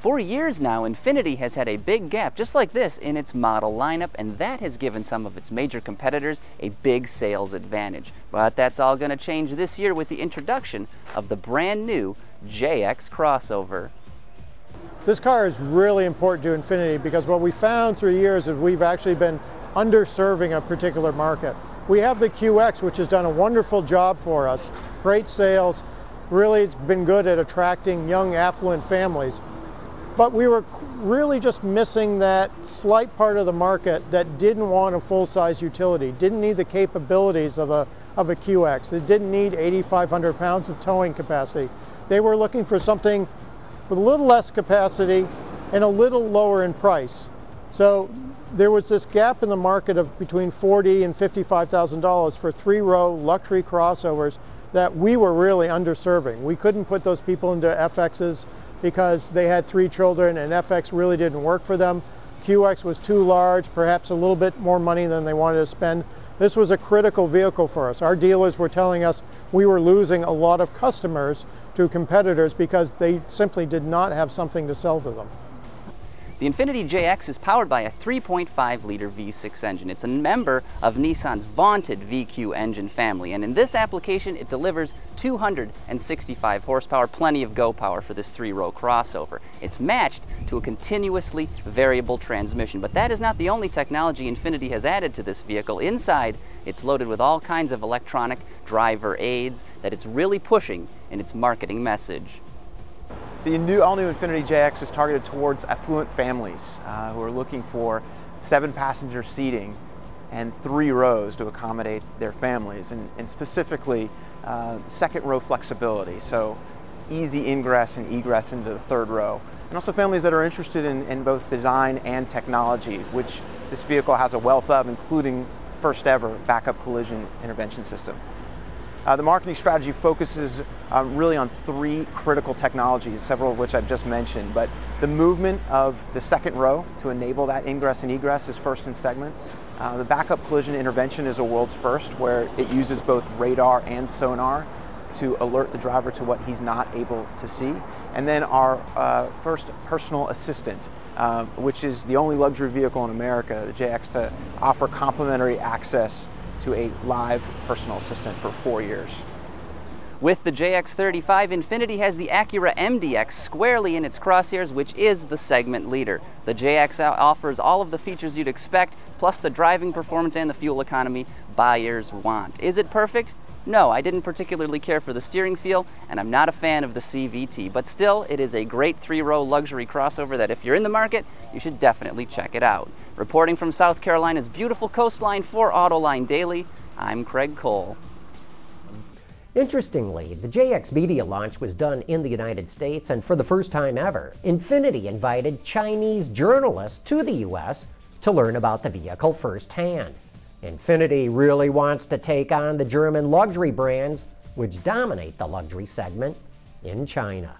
For years now, Infiniti has had a big gap just like this in its model lineup, and that has given some of its major competitors a big sales advantage. But that's all going to change this year with the introduction of the brand new JX crossover. This car is really important to Infiniti because what we found through years is we've actually been underserving a particular market. We have the QX, which has done a wonderful job for us. Great sales, really it's been good at attracting young affluent families. But we were really just missing that slight part of the market that didn't want a full-size utility, didn't need the capabilities of a QX. It didn't need 8,500 pounds of towing capacity. They were looking for something with a little less capacity and a little lower in price. So there was this gap in the market of between $40,000 and $55,000 for three-row luxury crossovers that we were really underserving. We couldn't put those people into FXs because they had 3 children and FX really didn't work for them. QX was too large, perhaps a little bit more money than they wanted to spend. This was a critical vehicle for us. Our dealers were telling us we were losing a lot of customers to competitors because they simply did not have something to sell to them. The Infiniti JX is powered by a 3.5-liter V6 engine. It's a member of Nissan's vaunted VQ engine family, and in this application it delivers 265 horsepower, plenty of go power for this 3-row crossover. It's matched to a continuously variable transmission, but that is not the only technology Infiniti has added to this vehicle. Inside, it's loaded with all kinds of electronic driver aids that it's really pushing in its marketing message. The all-new Infiniti JX is targeted towards affluent families who are looking for 7-passenger seating and 3 rows to accommodate their families, and specifically second row flexibility, so easy ingress and egress into the 3rd row. And also families that are interested in both design and technology, which this vehicle has a wealth of, including first ever backup collision intervention system. The marketing strategy focuses really on 3 critical technologies, several of which I've just mentioned, but the movement of the 2nd row to enable that ingress and egress is first in segment. The backup collision intervention is a world's first, where it uses both radar and sonar to alert the driver to what he's not able to see. And then our first personal assistant, which is the only luxury vehicle in America, the JX, to offer complimentary access to a live personal assistant for 4 years. With the JX35, Infiniti has the Acura MDX squarely in its crosshairs, which is the segment leader. The JX offers all of the features you'd expect, plus the driving performance and the fuel economy buyers want. Is it perfect? No, I didn't particularly care for the steering feel, and I'm not a fan of the CVT, but still, it is a great 3-row luxury crossover that if you're in the market, you should definitely check it out. Reporting from South Carolina's beautiful coastline for Autoline Daily, I'm Craig Cole. Interestingly, the JX media launch was done in the United States, and for the first time ever, Infiniti invited Chinese journalists to the US to learn about the vehicle firsthand. Infiniti really wants to take on the German luxury brands, which dominate the luxury segment in China.